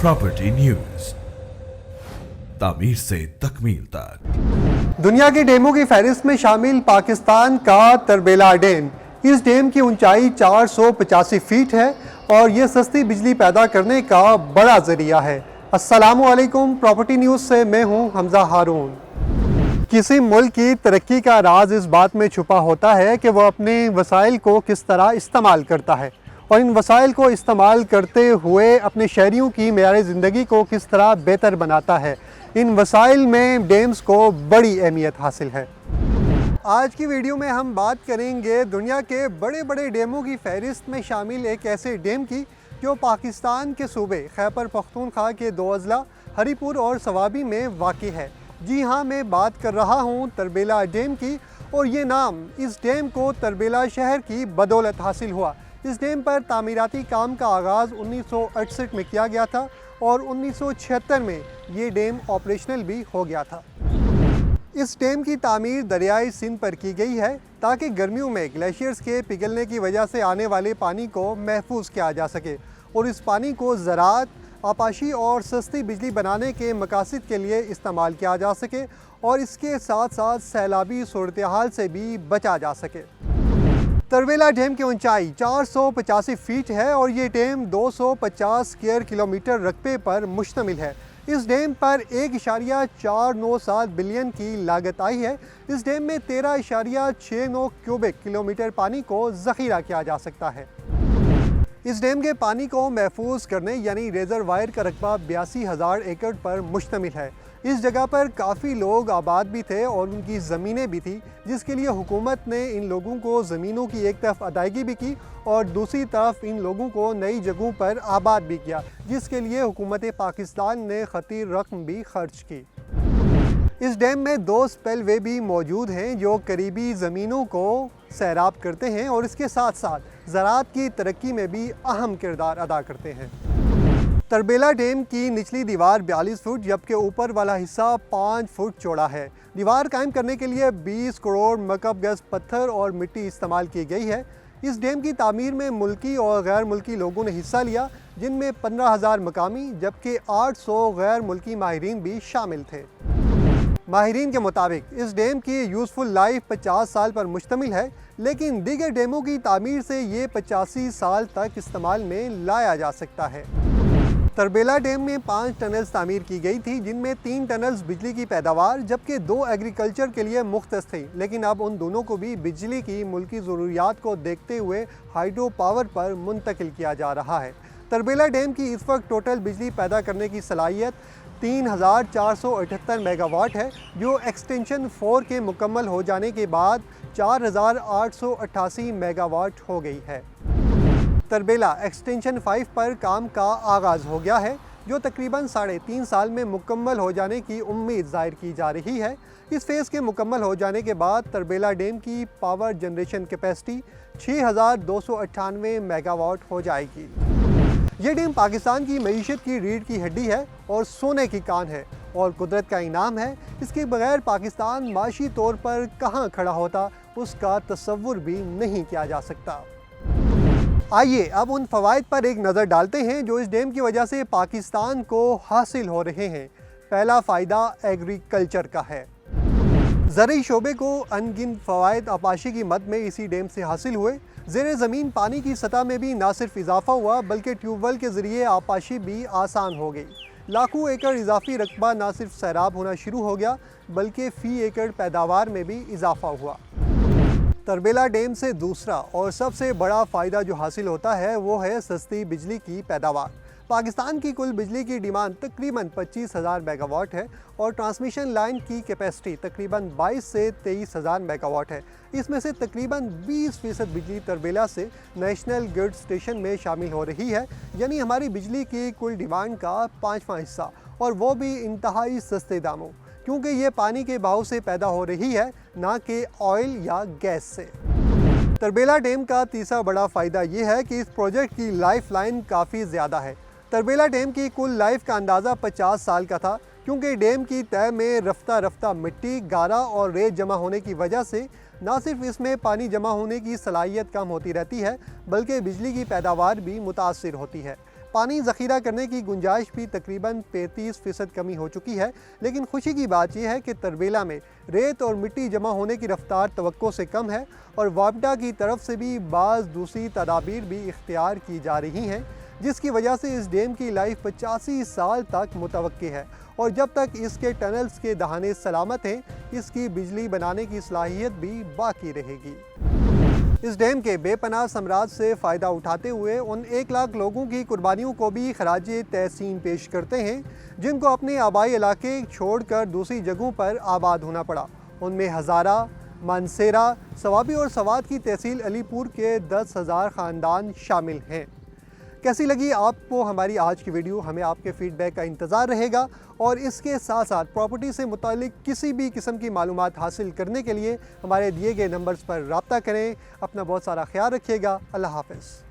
Property news, तामीर से तकमील तक। दुनिया के डैमों की फहरिस्त में शामिल पाकिस्तान का तरबेला डैम। इस डैम की ऊंचाई 485 फीट है और ये सस्ती बिजली पैदा करने का बड़ा जरिया है। अस्सलामुअलैकुम, प्रॉपर्टी न्यूज़ से मैं हूं हमजा हारून। किसी मुल्क की तरक्की का राज इस बात में छुपा होता है कि वह अपने वसाइल को किस तरह इस्तेमाल करता है और इन वसाइल को इस्तेमाल करते हुए अपने शहरियों की मेयार ज़िंदगी को किस तरह बेहतर बनाता है। इन वसाइल में डैम्स को बड़ी अहमियत हासिल है। आज की वीडियो में हम बात करेंगे दुनिया के बड़े बड़े डैमों की फहरिस्त में शामिल एक ऐसे डैम की जो पाकिस्तान के सूबे खैबर पख्तूनख्वा के दो अजला हरीपुर और सवाबी में वाक़ई है। जी हाँ, मैं बात कर रहा हूँ तरबेला डैम की और ये नाम इस डैम को तरबेला शहर की बदौलत हासिल हुआ। इस डैम पर तामीराती काम का आगाज़ 1968 में किया गया था और 1976 में ये डैम ऑपरेशनल भी हो गया था। इस डैम की तामीर दरियाई सिंध पर की गई है ताकि गर्मियों में ग्लेशियर्स के पिघलने की वजह से आने वाले पानी को महफूज किया जा सके और इस पानी को ज़राअत, आपाशी और सस्ती बिजली बनाने के मकासद के लिए इस्तेमाल किया जा सके और इसके साथ साथ सैलाबी सूरत हाल से भी बचा जा सके। तरबेला डैम की ऊंचाई 485 फीट है और ये डैम 250 स्क्वायर किलोमीटर रकबे पर मुश्तमिल है। इस डैम पर 1.497 बिलियन की लागत आई है। इस डैम में 13.69 क्यूबिक किलोमीटर पानी को ज़ख़ीरा किया जा सकता है। इस डैम के पानी को महफूज करने यानी रिजर्वायर का रकबा 82,000 एकड़ पर मुश्तमिल है। इस जगह पर काफ़ी लोग आबाद भी थे और उनकी ज़मीनें भी थी, जिसके लिए हुकूमत ने इन लोगों को ज़मीनों की एक तरफ अदायगी भी की और दूसरी तरफ इन लोगों को नई जगहों पर आबाद भी किया, जिसके लिए हुकूमत पाकिस्तान ने खतीर रकम भी खर्च की। इस डैम में 2 स्पिलवे भी मौजूद हैं जो करीबी ज़मीनों को सैराब करते हैं और इसके साथ साथ ज़राअत की तरक्की में भी अहम किरदार अदा करते हैं। तरबेला डैम की निचली दीवार 42 फुट जबकि ऊपर वाला हिस्सा 5 फुट चौड़ा है। दीवार कायम करने के लिए 20 करोड़ मकब गज पत्थर और मिट्टी इस्तेमाल की गई है। इस डैम की तामीर में मुल्की और गैर मुल्की लोगों ने हिस्सा लिया, जिनमें 15,000 मकामी जबकि 800 गैर मुल्की माहिरीन भी शामिल थे। माहिरीन के मुताबिक इस डैम की यूज़फुल लाइफ 50 साल पर मुश्तमिल है, लेकिन दीगर डैमों की तामीर से ये 85 साल तक इस्तेमाल में लाया जा सकता है। तरबेला डैम में 5 टनल्स तामीर की गई थी, जिनमें 3 टनल्स बिजली की पैदावार जबकि 2 एग्रीकल्चर के लिए मुख्तस थी, लेकिन अब उन दोनों को भी बिजली की मुल्की ज़रूरियात को देखते हुए हाइड्रो पावर पर मुंतकिल किया जा रहा है। तरबेला डैम की इस वक्त टोटल बिजली पैदा करने की सलाहियत 3,478 मेगावाट है, जो एक्सटेंशन 4 के मुकम्मल हो जाने के बाद 4,888 मेगावाट हो गई है। तरबेला एक्सटेंशन 5 पर काम का आगाज़ हो गया है, जो तकरीबन 3.5 साल में मुकम्मल हो जाने की उम्मीद ज़ाहिर की जा रही है। इस फेज़ के मुकम्मल हो जाने के बाद तरबेला डैम की पावर जनरेशन कैपेसिटी 6,298 मेगावाट हो जाएगी। ये डैम पाकिस्तान की मईशत की रीढ़ की हड्डी है और सोने की कान है और कुदरत का इनाम है। इसके बगैर पाकिस्तान माशी तौर पर कहाँ खड़ा होता, उसका तसव्वुर भी नहीं किया जा सकता। आइए अब उन फ़वाइद पर एक नज़र डालते हैं जो इस डैम की वजह से पाकिस्तान को हासिल हो रहे हैं। पहला फ़ायदा एग्रीकल्चर का है। ज़रूरी शोबे को अनगिनत फ़वाइद आपाशी की मद में इसी डैम से हासिल हुए। ज़ेरे ज़मीन पानी की सतह में भी ना सिर्फ इजाफा हुआ बल्कि ट्यूबवेल के ज़रिए आपाशी भी आसान हो गई। लाखों एकड़ इजाफी रकबा ना सिर्फ सैराब होना शुरू हो गया बल्कि फ़ी एकड़ पैदावार में भी इजाफा हुआ। तरबेला डैम से दूसरा और सबसे बड़ा फ़ायदा जो हासिल होता है वो है सस्ती बिजली की पैदावार। पाकिस्तान की कुल बिजली की डिमांड तकरीबन 25,000 मेगावाट है और ट्रांसमिशन लाइन की कैपेसिटी तकरीबन 22 से 23,000 मेगावाट है। इसमें से तकरीबन 20% बिजली तरबेला से नेशनल ग्रिड स्टेशन में शामिल हो रही है, यानी हमारी बिजली की कुल डिमांड का 5वां हिस्सा, और वो भी इंतहाई सस्ते दामों, क्योंकि ये पानी के बहाव से पैदा हो रही है, ना कि ऑयल या गैस से। तरबेला डैम का तीसरा बड़ा फ़ायदा ये है कि इस प्रोजेक्ट की लाइफ लाइन काफ़ी ज़्यादा है। तरबेला डैम की कुल लाइफ का अंदाज़ा 50 साल का था, क्योंकि डैम की तय में रफ्ता रफ्ता मिट्टी, गारा और रेत जमा होने की वजह से न सिर्फ इसमें पानी जमा होने की सलाहियत कम होती रहती है बल्कि बिजली की पैदावार भी मुतासिर होती है। पानी ज़ख़ीरा करने की गुंजाइश भी तकरीबन 35% कमी हो चुकी है। लेकिन खुशी की बात यह है कि तरबेला में रेत और मिट्टी जमा होने की रफ्तार तवक्को से कम है और वापडा की तरफ से भी बाज़ दूसरी तदाबीर भी इख्तियार की जा रही हैं, जिसकी वजह से इस डैम की लाइफ 85 साल तक मुतवक्की है और जब तक इसके टनल्स के दहाने सलामत हैं, इसकी बिजली बनाने की सलाहियत भी बाकी रहेगी। इस डैम के बेपनाह समराज से फ़ायदा उठाते हुए उन 1 लाख लोगों की कुर्बानियों को भी खराजे तहसीन पेश करते हैं, जिनको अपने आबाई इलाके छोड़कर दूसरी जगहों पर आबाद होना पड़ा। उनमें हज़ारा, मानसेरा, सवाबी और सवात की तहसील अलीपुर के 10,000 ख़ानदान शामिल हैं। कैसी लगी आपको हमारी आज की वीडियो? हमें आपके फ़ीडबैक का इंतज़ार रहेगा और इसके साथ साथ प्रॉपर्टी से मुतालिक किसी भी किस्म की मालूमात हासिल करने के लिए हमारे दिए गए नंबर्स पर रब्ता करें। अपना बहुत सारा ख्याल रखिएगा। अल्लाह हाफ़िज़।